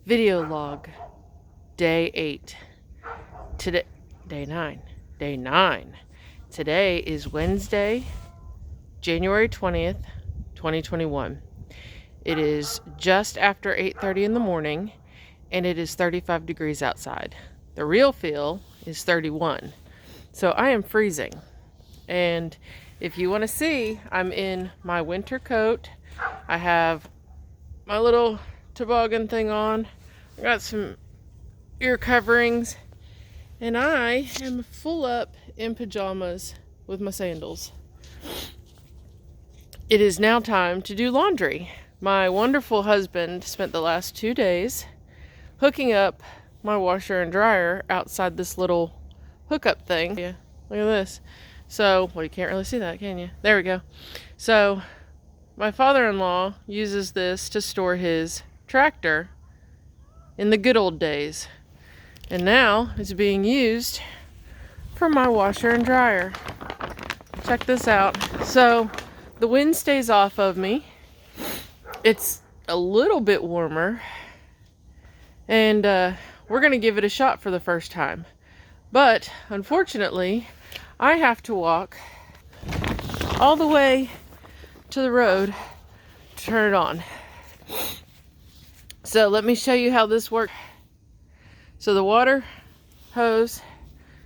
Video log, day 8. Today, day 9. Day 9. Today is Wednesday, January 20th, 2021. It is just after 8:30 in the morning, and it is 35 degrees outside. The real feel is 31. So I am freezing. And if you want to see, I'm in my winter coat. I have my little toboggan thing on. I got some ear coverings, and I am full up in pajamas with my sandals. It is now time to do laundry. My wonderful husband spent the last 2 days hooking up my washer and dryer outside this little hookup thing. Yeah, look at this. So, well, you can't really see that, can you? There we go. So, my father-in-law uses this to store his tractor in the good old days. And now it's being used for my washer and dryer. Check this out. So, the wind stays off of me. It's a little bit warmer. And we're going to give it a shot for the first time. But, unfortunately, I have to walk all the way to the road to turn it on. So let me show you how this works. So the water hose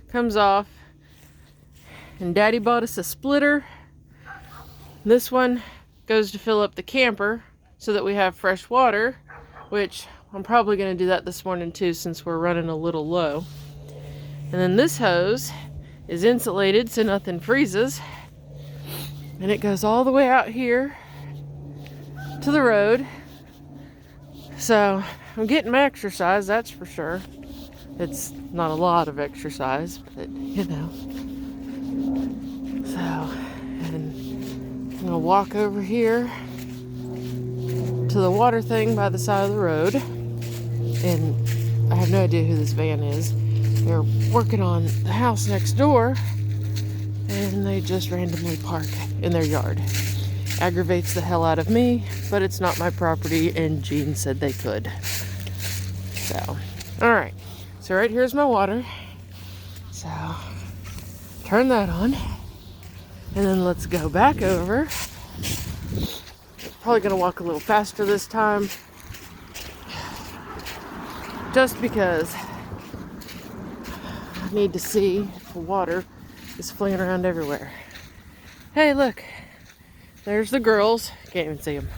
comes off, and Daddy bought us a splitter. This one goes to fill up the camper so that we have fresh water, which I'm probably going to do that this morning too, since we're running a little low. And then this hose is insulated so nothing freezes, and it goes all the way out here to the road. So I'm getting my exercise, that's for sure. It's not a lot of exercise, but you know. So, and I'm gonna walk over here to the water thing by the side of the road. And I have no idea who this van is. They're working on the house next door, and they just randomly park in their yard. Aggravates the hell out of me, but it's not my property, and Gene said they could. So, alright. So right here's my water. So, turn that on. And then let's go back over. Probably gonna walk a little faster this time. Just because I need to see if the water is flinging around everywhere. Hey, look. There's the girls. Can't even see them.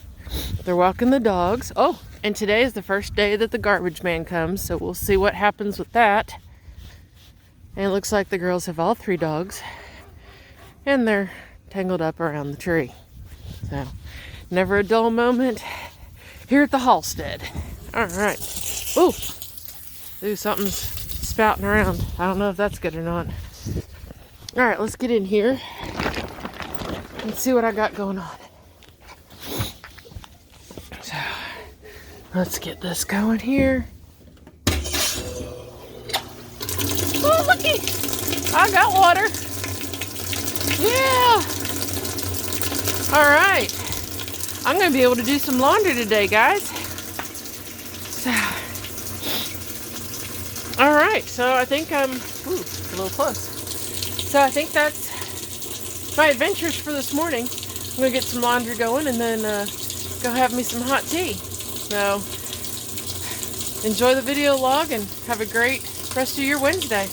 They're walking the dogs. Oh, and today is the first day that the garbage man comes, so we'll see what happens with that. And it looks like the girls have all 3 dogs, and they're tangled up around the tree. So, never a dull moment here at the Hallstead. All right. Ooh, something's spouting around. I don't know if that's good or not. All right, let's get in here. Let's see what I got going on. So, let's get this going here. Oh, looky! I got water. Yeah! Alright. I'm going to be able to do some laundry today, guys. So, alright, so I think I'm... Ooh, a little close. So I think that's my adventures for this morning. I'm going to get some laundry going and then go have me some hot tea. So, enjoy the video log and have a great rest of your Wednesday.